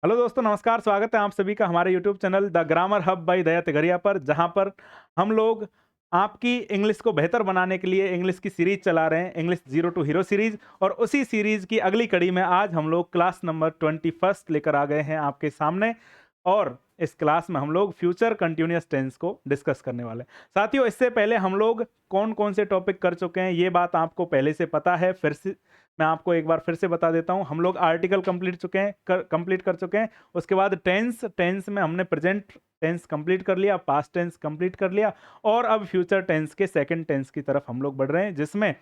Hello दोस्तों, नमस्कार। स्वागत है आप सभी का हमारे YouTube channel the grammar hub by Daya Tigariya पर, जहां पर हम लोग आपकी इंग्लिश को बेहतर बनाने के लिए इंग्लिश की सीरीज चला रहे हैं, English zero to hero series. और उसी सीरीज की अगली कड़ी में आज हम लोग क्लास नंबर 21 लेकर आ गए हैं आपके सामने। और इस क्लास में हम लोग फ्यूचर कंटिन्यूअस टेंस को डिस्कस करने वाले हैं। साथियों, इससे पहले हम लोग कौन कौन से टॉपिक कर चुके हैं ये बात आपको पहले से पता है। फिर से मैं आपको एक बार फिर से बता देता हूं। हम लोग आर्टिकल कंप्लीट कर चुके हैं। उसके बाद टेंस में हमने प्रेजेंट टेंस कंप्लीट कर लिया, पास्ट टेंस कंप्लीट कर लिया, और अब फ्यूचर टेंस के सेकंड टेंस की तरफ हम लोग बढ़ रहे हैं, जिसमें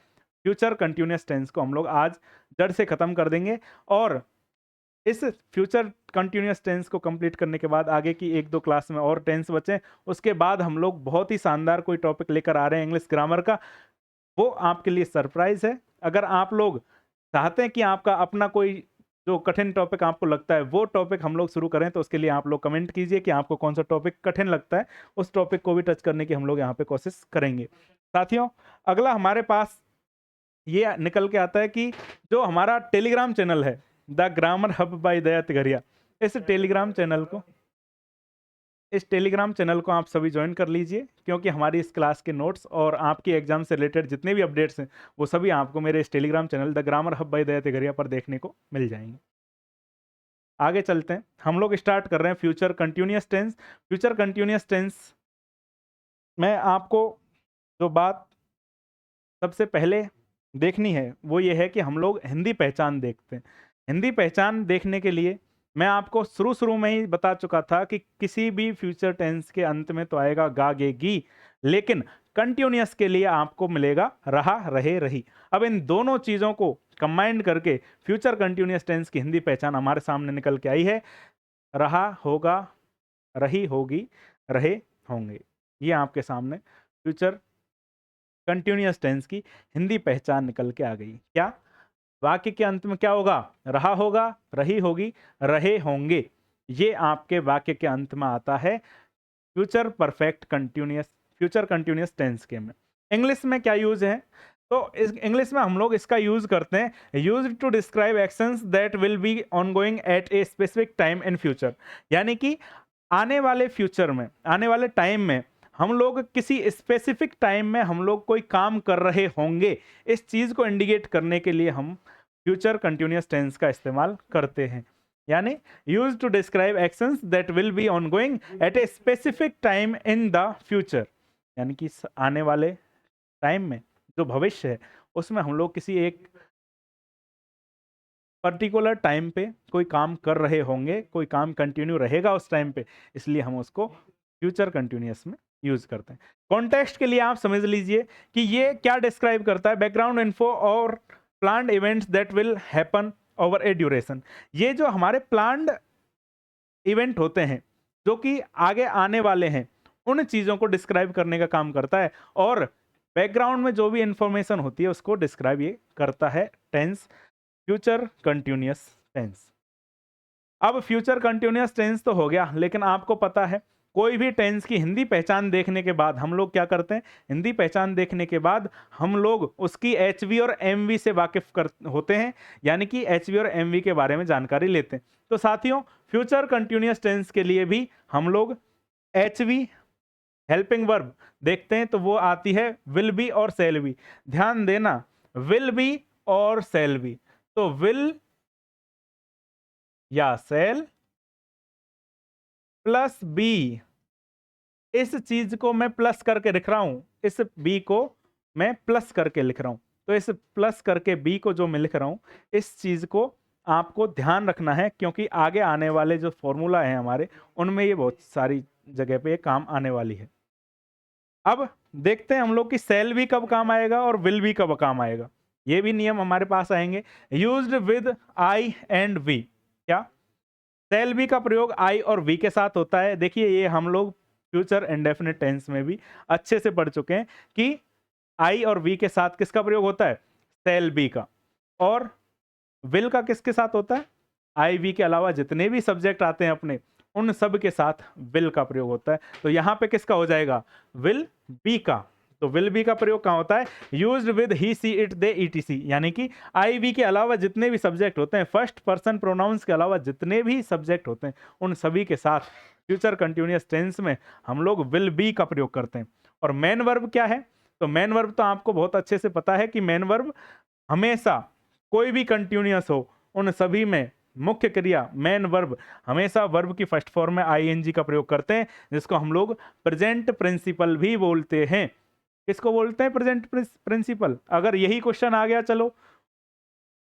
फ्यूचर कंटिन्यूअस टेंस को हम लोग आज जड़ से खत्म कर देंगे। और इस फ्यूचर कंटिन्यूअस टेंस को कंप्लीट करने के बाद आगे की एक दो क्लास में और टेंस बचे, उसके बाद हम लोग बहुत ही शानदार कोई टॉपिक लेकर आ रहे हैं इंग्लिश ग्रामर का। वो आपके लिए सरप्राइज है। अगर आप लोग चाहते हैं कि आपका अपना कोई जो कठिन टॉपिक आपको लगता है वो टॉपिक हम लोग शुरू करें, तो उसके लिए आप लोग कमेंट कीजिए कि आपको कौन सा टॉपिक कठिन लगता है। उस टॉपिक को भी टच करने की हम लोग यहाँ पे कोशिश करेंगे। साथियों, अगला हमारे पास ये निकल के आता है कि जो हमारा टेलीग्राम चैनल है the grammar hub by Daya Tigaria, इस टेलीग्राम चैनल को आप सभी ज्वाइन कर लीजिए, क्योंकि हमारी इस क्लास के नोट्स और आपकी एग्जाम से रिलेटेड जितने भी अपडेट्स हैं वो सभी आपको मेरे इस Telegram channel the grammar hub by Daya Tigariya पर देखने को मिल जाएंगे। आगे चलते हैं। हम लोग स्टार्ट कर रहे हैं future continuous tense. Future continuous tense में आपको जो बात सबसे पहले देखनी है वो ये है कि हम लोग हिंदी पहचान देखते हैं। हिंदी पहचान देखने के लिए मैं आपको शुरू में ही बता चुका था कि किसी भी फ्यूचर टेंस के अंत में तो आएगा गा गे गी, लेकिन कंटिन्यूअस के लिए आपको मिलेगा रहा रहे रही। अब इन दोनों चीजों को कंबाइंड करके फ्यूचर कंटिन्यूअस टेंस की हिंदी पहचान हमारे सामने निकल के आई है। रहा होगा, रही होगी, रहे होंगे। ये आपके सामने फ्यूचर कंटिन्यूअस टेंस की हिंदी पहचान निकल के आ गई। क्या वाक्य के अंत में क्या होगा? रहा होगा, रही होगी, रहे होंगे। ये आपके वाक्य के अंत में आता है फ्यूचर कंटिन्यूअस टेंस के में। इंग्लिश में क्या यूज है? तो इस इंग्लिश में हम लोग इसका यूज करते हैं use to describe actions that will be ongoing at a specific time in future. यानी कि आने वाले फ्यूचर में, आने वाले टाइम में हम लोग किसी स्पेसिफिक टाइम में हम लोग कोई काम कर रहे होंगे, इस चीज को इंडिकेट करने के लिए हम फ्यूचर कंटिन्यूअस टेंस का इस्तेमाल करते हैं। यानी use to describe actions that will be ongoing at a specific time in the future. यानी कि आने वाले टाइम में, जो भविष्य है, उसमें हम लोग किसी एक पर्टिकुलर टाइम पे कोई काम कर रहे होंगे, कोई काम कंटिन्यू रहेगा उस टाइम पे, इसलिए हम उसको फ्यूचर कंटिन्यूअस में यूज करते हैं। कॉन्टेक्स्ट के लिए आप समझ लीजिए कि ये क्या डिस्क्राइब करता है? बैकग्राउंड इन्फो और planned events that will happen over A duration. ये जो हमारे प्लान्ड इवेंट होते हैं जो कि आगे आने वाले हैं, उन चीजों को डिस्क्राइब करने का काम करता है। और बैकग्राउंड में जो भी इंफॉर्मेशन होती है उसको डिस्क्राइब ये करता है टेंस, फ्यूचर कंटिन्यूअस टेंस। अब फ्यूचर कंटिन्यूअस टेंस तो हो गया, लेकिन आपको पता है कोई भी टेंस की हिंदी पहचान देखने के बाद हम लोग क्या करते हैं? हिंदी पहचान देखने के बाद हम लोग उसकी एचवी और एमवी से वाकिफ होते हैं, यानी कि एचवी और एमवी के बारे में जानकारी लेते हैं। तो साथियों, फ्यूचर कंटिन्यूअस टेंस के लिए भी हम लोग एचवी हेल्पिंग वर्ब देखते हैं, तो वो आती है विल बी और सेल बी। ध्यान देना, विल बी और सेल बी। तो विल या सेल प्लस बी, इस चीज को मैं प्लस करके लिख रहा हूं, इस बी को मैं प्लस करके लिख रहा हूं। तो इस प्लस करके बी को जो मैं लिख रहा हूं, इस चीज को आपको ध्यान रखना है, क्योंकि आगे आने वाले जो फॉर्मूला है हमारे, उनमें ये बहुत सारी जगह पे ये काम आने वाली है। अब देखते हैं हम लोग कि सेल भी कब काम आएगा और विल भी कब काम आएगा। ये भी नियम हमारे पास आएंगे। Used with I and we. क्या सेल बी का प्रयोग आई और वी के साथ होता है? देखिए, ये हम लोग फ्यूचर इंडेफिनिट टेंस में भी अच्छे से पढ़ चुके हैं कि आई और वी के साथ किसका प्रयोग होता है? सेल बी का। और विल का किसके साथ होता है? आई वी के अलावा जितने भी सब्जेक्ट आते हैं अपने, उन सब के साथ विल का प्रयोग होता है। तो यहां पे किसका हो जाएगा? विल बी का। तो विल बी का प्रयोग कहाँ होता है? Used with he see it they etc, यानी कि आई वी के अलावा जितने भी सब्जेक्ट होते हैं, फर्स्ट पर्सन प्रोनाउंस के अलावा जितने भी सब्जेक्ट होते हैं, उन सभी के साथ फ्यूचर कंटिन्यूअस टेंस में हम लोग विल बी का प्रयोग करते हैं। और मेन वर्ब क्या है? तो मेन वर्ब तो आपको बहुत अच्छे से पता है कि मेन वर्ब हमेशा कोई भी कंटिन्यूअस हो उन सभी में मुख्य क्रिया मेन वर्ब हमेशा वर्ब की फर्स्ट फॉर्म में आईएनजी का प्रयोग करते हैं, जिसको हम लोग प्रेजेंट प्रिंसिपल भी बोलते हैं। किसको बोलते हैं? Present principle. अगर यही क्वेश्चन आ गया, चलो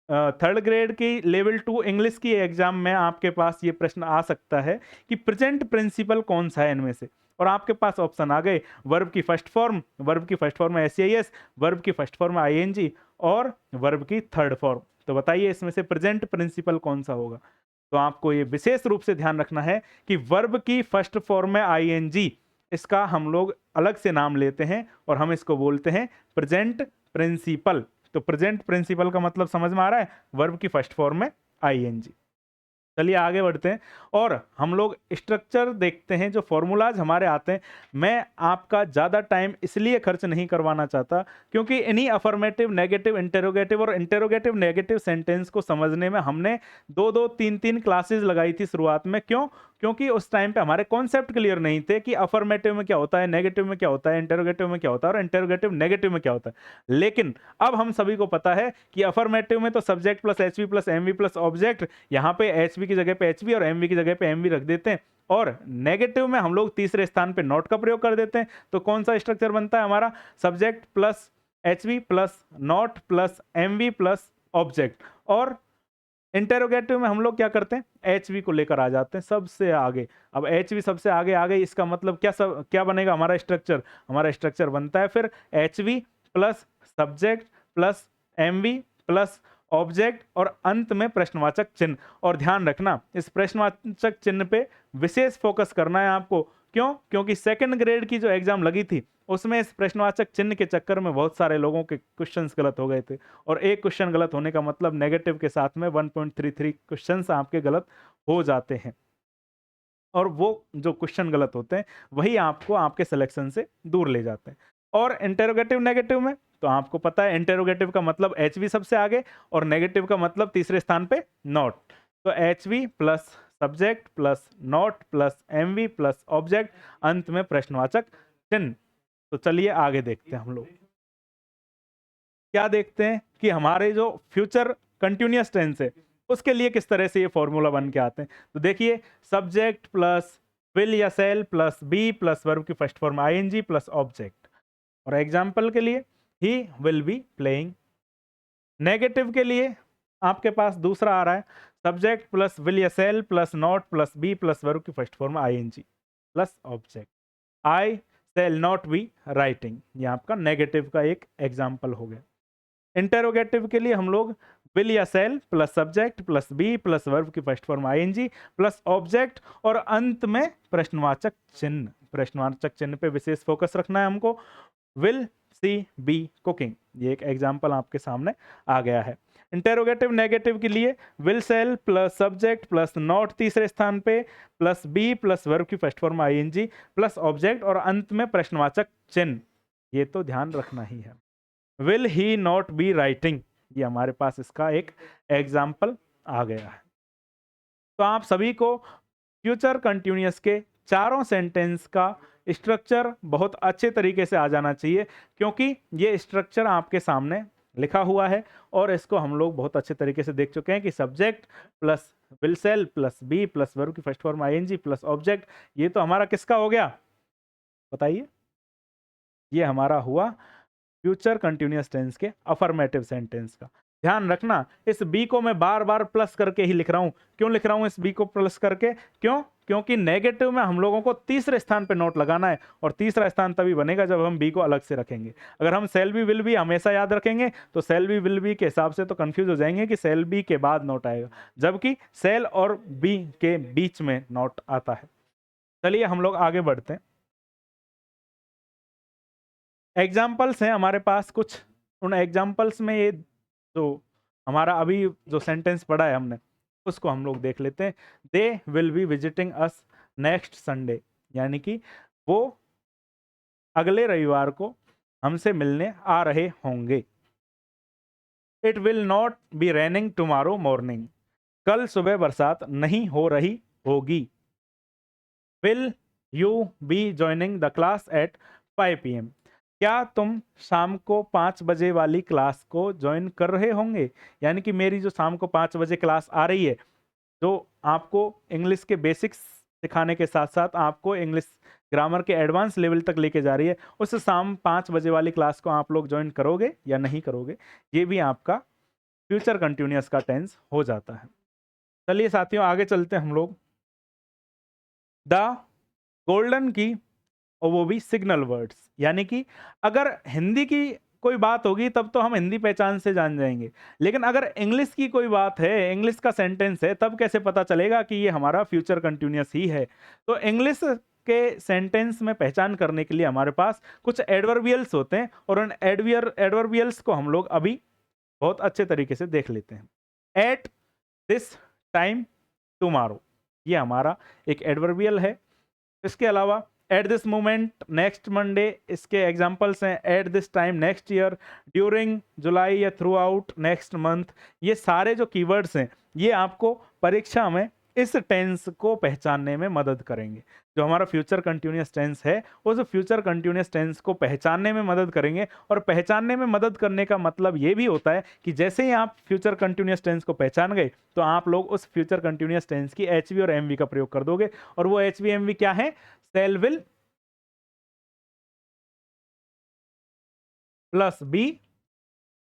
थर्ड ग्रेड की लेवल 2 इंग्लिश की एग्जाम में आपके पास ये प्रश्न आ सकता है कि प्रेजेंट प्रिंसिपल कौन सा है इनमें से, और आपके पास ऑप्शन आ गए वर्ब की फर्स्ट फॉर्म, वर्ब की फर्स्ट फॉर्म है एसईएस, वर्ब की फर्स्ट फॉर्म है आईएनजी और वर्ब की थर्ड फॉर्म। तो बताइए इसमें से प्रेजेंट प्रिंसिपल कौन सा होगा? तो आपको ये विशेष रूप से ध्यान रखना है कि वर्ब की फर्स्ट फॉर्म में आईएनजी, इसका हम लोग अलग से नाम लेते हैं और हम इसको बोलते हैं प्रेजेंट प्रिंसिपल। तो प्रेजेंट प्रिंसिपल का मतलब समझ में आ रहा है? वर्ब की फर्स्ट फॉर्म में आईएनजी। चलिए आगे बढ़ते हैं और हम लोग स्ट्रक्चर देखते हैं, जो फॉर्मूलाज हमारे आते हैं। मैं आपका ज़्यादा टाइम इसलिए खर्च नहीं करवाना चाहता क्योंकि इन्हीं अफर्मेटिव, नेगेटिव, इंटेरोगेटिव और इंटेरोगेटिव नेगेटिव सेंटेंस को समझने में हमने 2-2, 3-3 क्लासेस लगाई थी शुरुआत में। क्यों? क्योंकि उस टाइम पे हमारे कॉन्सेप्ट क्लियर नहीं थे कि अफर्मेटिव में क्या होता है, नेगेटिव में क्या होता है, इंटेरोगेटिव में क्या होता है और इंटेरोगेटिव नेगेटिव में क्या होता है। लेकिन अब हम सभी को पता है कि अफर्मेटिव में तो subject plus HV plus MV plus object, यहाँ पे एचवी की जगह पे एचवी और एमवी की जगह पे एमवी रख देते हैं, और नेगेटिव में हम लोग तीसरे स्थान पे नॉट का प्रयोग कर देते हैं। तो कौन सा स्ट्रक्चर बनता है हमारा? Subject plus HV plus not plus MV plus object. और इंटेरोगेटिव में हम लोग क्या करते हैं? एचवी को लेकर आ जाते हैं सबसे आगे। अब एचवी सबसे आगे आ गई, इसका मतलब क्या बनेगा हमारा स्ट्रक्चर? हमारा स्ट्रक्चर बनता है फिर HV plus subject plus MV plus object और अंत में प्रश्नवाचक चिन्ह। और ध्यान रखना, इस प्रश्नवाचक चिन्ह पे विशेष फोकस करना है आपको। क्यों? क्योंकि सेकंड ग्रेड की जो एग्जाम लगी थी उसमें इस प्रश्नवाचक चिन्ह के चक्कर में बहुत सारे लोगों के क्वेश्चंस गलत हो गए थे, और एक क्वेश्चन गलत होने का मतलब नेगेटिव के साथ में 1.33 क्वेश्चंस आपके गलत हो जाते हैं, और वो जो क्वेश्चन गलत होते हैं वही आपको आपके सिलेक्शन से दूर ले जाते हैं। और इंटेरोगेटिव नेगेटिव में तो आपको पता है इंटेरोगेटिव का मतलब एचवी सबसे आगे और नेगेटिव का मतलब तीसरे स्थान पे नॉट। तो HV plus subject plus not plus MV plus object, अंत में प्रश्नवाचक चिन्ह। तो चलिए आगे देखते हैं हम लोग क्या देखते हैं कि हमारे जो फ्यूचर कंटिन्यूअस टेंस है उसके लिए किस तरह से ये फॉर्मूला बन के आते हैं। तो देखिए, सब्जेक्ट प्लस विल या shall plus be plus verb की first form ING plus object. और एग्जांपल के लिए he will be playing. Negative के लिए आपके पास दूसरा आ रहा है, सब्जेक्ट प्लस विल या shall plus not plus be plus verb की first form ING plus object. I shall not be writing, ये आपका नेगेटिव का एक एग्जाम्पल हो गया। इंटेरोगेटिव के लिए हम लोग विल या shall plus subject plus be plus verb की first form ING plus object और अंत में प्रश्नवाचक चिन्ह। प्रश्नवाचक चिन्ह पे विशेष फोकस रखना है हमको। विल सी बी कुकिंग, ये एक एग्जाम्पल आपके सामने आ गया है। इंटेरोगेटिव नेगेटिव के लिए will shall plus subject plus not तीसरे स्थान पे प्लस बी प्लस वर्ब की first form ING plus object और अंत में प्रश्नवाचक चिन्ह। ये तो ध्यान रखना ही है। Will he not be writing, ये हमारे पास इसका एक एग्जाम्पल आ गया है। तो आप सभी को फ्यूचर कंटिन्यूअस के चारों सेंटेंस का स्ट्रक्चर बहुत अच्छे तरीके से आ जाना चाहिए, क्योंकि ये स्ट्रक्चर आपके सामने लिखा हुआ है और इसको हम लोग बहुत अच्छे तरीके से देख चुके हैं कि subject plus will shall plus be plus verb की first form ING plus object, ये तो हमारा किसका हो गया बताइए? ये हमारा हुआ फ्यूचर कंटिन्यूअस टेंस के अफर्मेटिव सेंटेंस का। ध्यान रखना, इस बी को मैं बार बार प्लस करके ही लिख रहा हूं। क्यों लिख रहा हूं इस बी को प्लस करके? क्यों? क्योंकि नेगेटिव में हम लोगों को तीसरे स्थान पे नोट लगाना है, और तीसरा स्थान तभी बनेगा जब हम बी को अलग से रखेंगे। अगर हम सेल बी विल बी हमेशा याद रखेंगे तो सेल बी विल बी के हिसाब से तो कंफ्यूज हो जाएंगे कि सेल बी के बाद नोट आएगा, जबकि सेल और बी के बीच में नोट आता है। चलिए हम लोग आगे बढ़ते हैं। एग्जाम्पल्स हैं हमारे पास कुछ, उन एग्जाम्पल्स में ये जो हमारा अभी जो सेंटेंस पढ़ा है हमने उसको हम लोग देख लेते हैं। They will be visiting us next Sunday, यानी कि वो अगले रविवार को हमसे मिलने आ रहे होंगे। It will not be raining tomorrow morning, कल सुबह बरसात नहीं हो रही होगी। Will you be joining the class at 5 PM, क्या तुम शाम को 5 बजे वाली क्लास को ज्वाइन कर रहे होंगे? यानी कि मेरी जो शाम को 5 बजे क्लास आ रही है, जो आपको इंग्लिश के बेसिक्स सिखाने के साथ साथ आपको इंग्लिश ग्रामर के एडवांस लेवल तक लेके जा रही है, उस शाम 5 बजे वाली क्लास को आप लोग ज्वाइन करोगे या नहीं करोगे? ये भी आपका फ्यूचर कंटिन्यूअस का टेंस हो जाता है। चलिए साथियों, आगे चलते हैं हम लोग। द गोल्डन की, और वो भी सिग्नल वर्ड्स, यानी कि अगर हिंदी की कोई बात होगी तब तो हम हिंदी पहचान से जान जाएंगे, लेकिन अगर इंग्लिश की कोई बात है, इंग्लिश का सेंटेंस है, तब कैसे पता चलेगा कि ये हमारा फ्यूचर कंटिन्यूअस ही है? तो इंग्लिश के सेंटेंस में पहचान करने के लिए हमारे पास कुछ एडवर्बियल्स होते हैं, और उन एडवर्बियल्स को हम लोग अभी बहुत अच्छे तरीके से देख लेते हैं। एट दिस टाइम टुमारो, ये हमारा एक एडवर्बियल है। इसके अलावा at this moment, next Monday, इसके एग्जाम्पल्स हैं at this time, next year, during जुलाई या थ्रू आउट, नेक्स्ट मंथ। ये सारे जो कीवर्ड्स हैं ये आपको परीक्षा में इस टेंस को पहचानने में मदद करेंगे। जो हमारा फ्यूचर कंटिन्यूअस टेंस है, उस फ्यूचर कंटिन्यूअस टेंस को पहचानने में मदद करेंगे। और पहचानने में मदद करने का मतलब ये भी होता है कि जैसे ही आप फ्यूचर कंटिन्यूअस टेंस को पहचान गए, तो आप लोग उस फ्यूचर कंटिन्यूअस टेंस की एचवी और एमवी का प्रयोग कर दोगे। और वो एचवी एमवी क्या है? Shall will plus be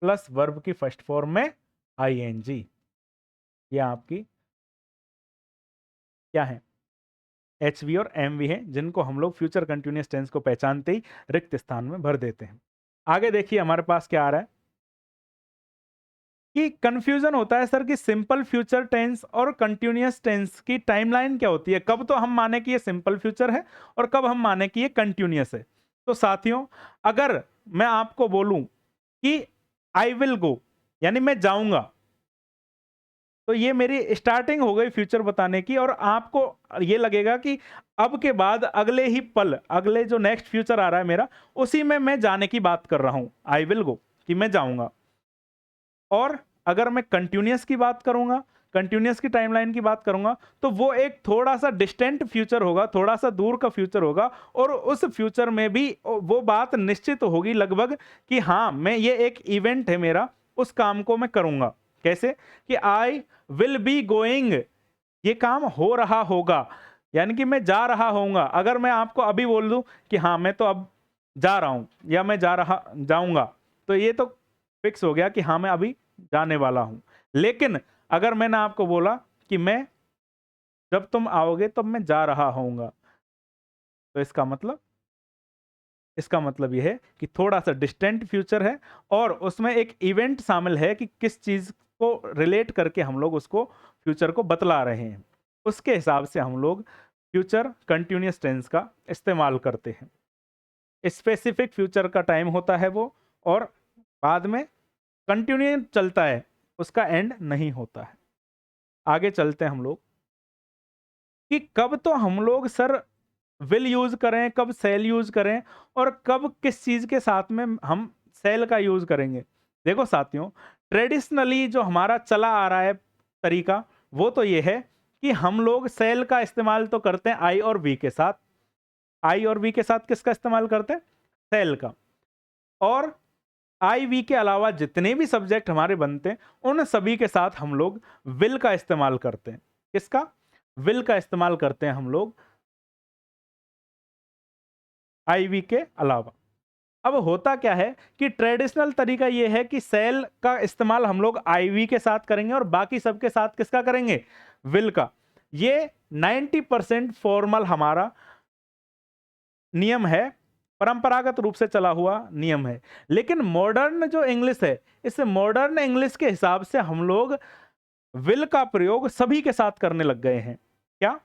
plus verb की फर्स्ट फॉर्म में आईएनजी। ये आपकी क्या है? एचवी और एमवी है, जिनको हम लोग फ्यूचर कंटिन्यूअस टेंस को पहचानते ही रिक्त स्थान में भर देते हैं। आगे देखिए हमारे पास क्या आ रहा है कि कंफ्यूजन होता है सर कि सिंपल फ्यूचर टेंस और कंटिन्यूअस टेंस की टाइमलाइन क्या होती है, कब तो हम माने कि ये सिंपल फ्यूचर है और कब हम माने कि ये कंटिन्यूअस है। तो साथियों, अगर मैं आपको बोलूं कि आई विल गो, यानी मैं जाऊंगा, तो ये मेरी स्टार्टिंग हो गई फ्यूचर बताने की, और आपको ये लगेगा कि अब के बाद अगले ही पल, अगले जो नेक्स्ट फ्यूचर आ रहा है मेरा, उसी में मैं जाने की बात कर रहा हूं, आई विल गो, कि मैं जाऊंगा। और अगर मैं कंटिन्यूअस की बात करूंगा, कंटिन्यूअस की टाइमलाइन की बात करूंगा, तो वो एक थोड़ा सा डिस्टेंट फ्यूचर होगा, थोड़ा सा दूर का फ्यूचर होगा, और उस फ्यूचर में भी वो बात निश्चित होगी लगभग कि हाँ, मैं ये एक इवेंट है मेरा, उस काम को मैं करूंगा। कैसे? कि आई विल बी गोइंग, ये काम हो रहा होगा, यानी कि मैं जा रहा होऊंगा। अगर मैं आपको अभी बोल दूं कि हाँ मैं तो अब जा रहा हूं, या मैं जाऊंगा, तो ये तो फिक्स हो गया कि हाँ मैं अभी जाने वाला हूं। लेकिन अगर मैंने आपको बोला कि मैं, जब तुम आओगे तब मैं जा रहा होऊंगा, तो इसका मतलब यह है कि थोड़ा सा डिस्टेंट फ्यूचर है, और उसमें एक इवेंट शामिल है कि किस चीज को रिलेट करके हम लोग उसको फ्यूचर को बतला रहे हैं। उसके हिसाब से हम लोग फ्यूचर कंटिन्यूअस टेंस का इस्तेमाल करते हैं। स्पेसिफिक फ्यूचर का टाइम होता है वो, और बाद में कंटिन्यू चलता है, उसका एंड नहीं होता है। आगे चलते हैं हम लोग कि कब तो हम लोग सर विल यूज करें, कब सेल यूज करें, और कब किस चीज के साथ में हम सेल का यूज करेंगे। देखो साथियों, ट्रेडिशनली जो हमारा चला आ रहा है तरीका, वो तो ये है कि हम लोग सेल का इस्तेमाल तो करते हैं आई और वी के साथ। आई और वी के साथ किसका इस्तेमाल करते हैं? सेल का। और आई वी के अलावा जितने भी सब्जेक्ट हमारे बनते हैं, उन सभी के साथ हम लोग विल का इस्तेमाल करते हैं। किसका? विल का इस्तेमाल करते हैं हम लोग आई वी के अलावा। अब होता क्या है कि ट्रेडिशनल तरीका यह है कि सेल का इस्तेमाल हम लोग आई वी के साथ करेंगे, और बाकी सबके साथ किसका करेंगे? विल का। ये 90% फॉर्मल हमारा नियम है, परंपरागत रूप से चला हुआ नियम है। लेकिन मॉडर्न जो इंग्लिश है, इस मॉडर्न इंग्लिश के हिसाब से हम लोग विल का प्रयोग सभी के साथ करने लग गए हैं। क्या?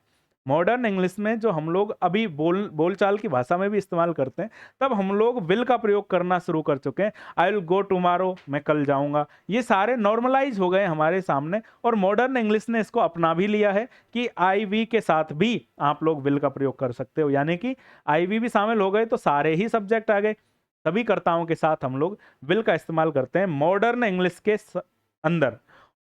मॉडर्न इंग्लिश में जो हम लोग अभी बोलचाल की भाषा में भी इस्तेमाल करते हैं, तब हम लोग विल का प्रयोग करना शुरू कर चुके हैं। आई विल गो टुमारो, मैं कल जाऊंगा, ये सारे नॉर्मलाइज हो गए हमारे सामने, और मॉडर्न इंग्लिश ने इसको अपना भी लिया है कि आई वी के साथ भी आप लोग विल का प्रयोग कर सकते हो। यानी कि आई वी भी शामिल हो गए तो सारे ही सब्जेक्ट आ गए। सभी कर्ताओं के साथ हम लोग विल का इस्तेमाल करते हैं मॉडर्न इंग्लिश के अंदर।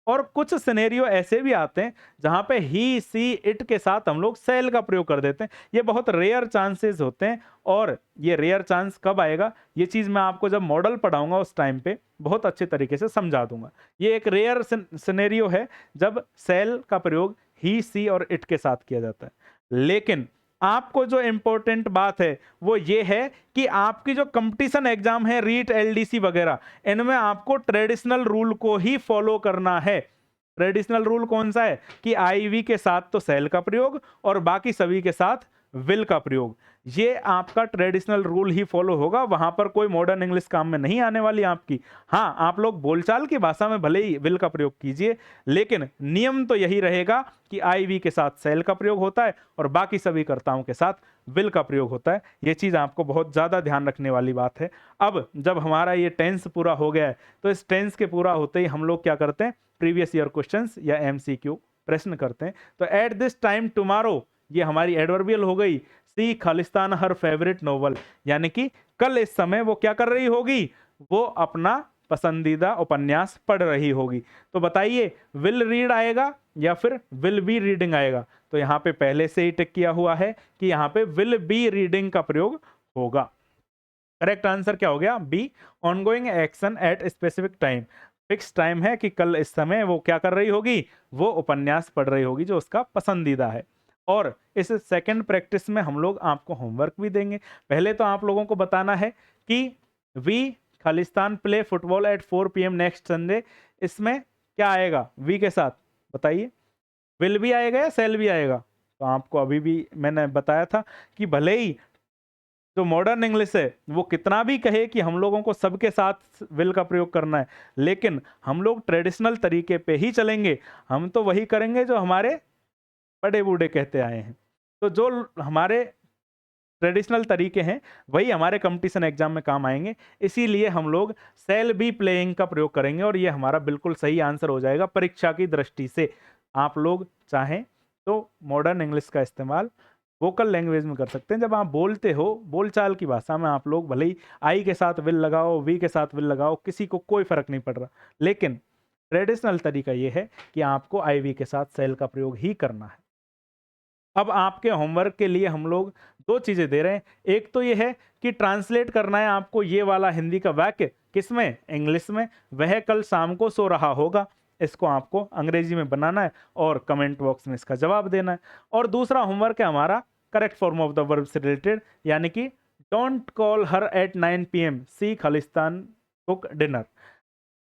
और कुछ सिनेरियो ऐसे भी आते हैं जहां पे ही, सी, इट के साथ हम लोग सेल का प्रयोग कर देते हैं। ये बहुत रेयर चांसेस होते हैं, और ये रेयर चांस कब आएगा, ये चीज मैं आपको जब मॉडल पढ़ाऊंगा उस टाइम पे बहुत अच्छे तरीके से समझा दूंगा। ये एक रेयर सिनेरियो है जब सेल का प्रयोग ही, सी और इट के साथ किया जाता है। लेकिन आपको जो इंपॉर्टेंट बात है वो ये है कि आपकी जो कंपटीशन एग्जाम है, रीट, एलडीसी वगैरह, इनमें आपको ट्रेडिशनल रूल को ही फॉलो करना है। ट्रेडिशनल रूल कौन सा है कि आईवी के साथ तो सेल का प्रयोग और बाकी सभी के साथ विल का प्रयोग। ये आपका ट्रेडिशनल रूल ही फॉलो होगा, वहां पर कोई मॉडर्न इंग्लिश काम में नहीं आने वाली आपकी। हाँ, आप लोग बोलचाल की भाषा में भले ही विल का प्रयोग कीजिए, लेकिन नियम तो यही रहेगा कि आईवी के साथ सेल का प्रयोग होता है और बाकी सभी कर्ताओं के साथ विल का प्रयोग होता है। ये चीज आपको बहुत ज्यादा ध्यान रखने वाली बात है। अब जब हमारा ये टेंस पूरा हो गया है, तो इस टेंस के पूरा होते ही हम लोग क्या करते हैं, प्रीवियस ईयर क्वेश्चंस या एमसीक्यू प्रश्न करते हैं। तो एट दिस टाइम टुमारो, ये हमारी एडवर्बियल हो गई। सी खालिस्तान हर फेवरेट नोवेल, यानी कि कल इस समय वो क्या कर रही होगी, वो अपना पसंदीदा उपन्यास पढ़ रही होगी। तो बताइए, विल रीड आएगा या फिर विल बी रीडिंग आएगा? तो यहाँ पे पहले से ही टिक किया हुआ है कि यहाँ पे विल बी रीडिंग का प्रयोग होगा। करेक्ट आंसर क्या हो गया, be, ongoing action at specific time. Fix time है कि कल इस समय वो क्या कर रही होगी, वो उपन्यास पढ़ रही होगी जो उसका पसंदीदा है। और इस सेकंड प्रैक्टिस में हम लोग आपको होमवर्क भी देंगे। पहले तो आप लोगों को बताना है कि वी खालिस्तान play football at 4 PM next Sunday, इसमें क्या आएगा वी के साथ, बताइए। विल भी आएगा या सेल भी आएगा? तो आपको अभी भी मैंने बताया था कि भले ही जो मॉडर्न इंग्लिश है वो कितना भी कहे कि हम लोगों को सबके साथ विल का प्रयोग करना है, लेकिन हम लोग ट्रेडिशनल तरीके पे ही चलेंगे। हम तो वही करेंगे जो हमारे बड़े बूढ़े कहते आए हैं। तो जो हमारे ट्रेडिशनल तरीके हैं वही हमारे कंपटीशन एग्जाम में काम आएंगे। इसीलिए हम लोग सेल बी प्लेइंग का प्रयोग करेंगे, और ये हमारा बिल्कुल सही आंसर हो जाएगा परीक्षा की दृष्टि से। आप लोग चाहें तो मॉडर्न इंग्लिश का इस्तेमाल वोकल लैंग्वेज में कर सकते हैं। जब आप बोलते हो बोलचाल की भाषा में, आप लोग भले ही आई के साथ विल लगाओ, वी के साथ विल लगाओ, किसी को कोई फर्क नहीं पड़ रहा, लेकिन ट्रेडिशनल तरीका ये है कि आपको आई वी के साथ सेल का प्रयोग ही करना है। अब आपके होमवर्क के लिए हम लोग दो चीजें दे रहे हैं। एक तो ये है कि ट्रांसलेट करना है आपको ये वाला हिंदी का वाक्य, किसमें, इंग्लिश में। वह कल शाम को सो रहा होगा, इसको आपको अंग्रेजी में बनाना है और कमेंट बॉक्स में इसका जवाब देना है। और दूसरा होमवर्क है हमारा correct form of the verb से रिलेटेड, यानी कि don't call her at 9 PM, see खालिस्तान कुक डिनर।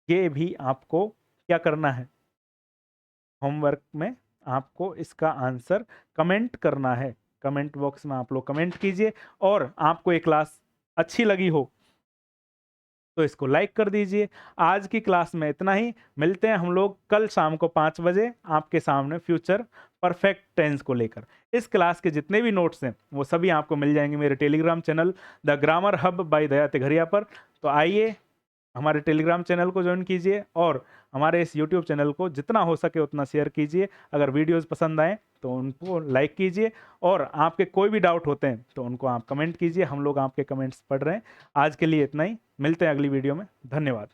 ये भी आपको क्या करना है, होमवर्क में आपको इसका आंसर कमेंट करना है। कमेंट बॉक्स में आप लोग कमेंट कीजिए, और आपको ये क्लास अच्छी लगी हो तो इसको लाइक कर दीजिए। आज की क्लास में इतना ही, मिलते हैं हम लोग कल शाम को 5 बजे आपके सामने फ्यूचर परफेक्ट टेंस को लेकर। इस क्लास के जितने भी नोट्स हैं वो सभी आपको मिल जाएंगे मेरे Telegram channel the grammar hub by Daya Tighariya पर। तो आइए हमारे टेलीग्राम चैनल को ज्वाइन कीजिए, और हमारे इस यूट्यूब चैनल को जितना हो सके उतना शेयर कीजिए। अगर वीडियोस पसंद आए तो उनको लाइक कीजिए, और आपके कोई भी डाउट होते हैं तो उनको आप कमेंट कीजिए। हम लोग आपके कमेंट्स पढ़ रहे हैं। आज के लिए इतना ही, मिलते हैं अगली वीडियो में। धन्यवाद।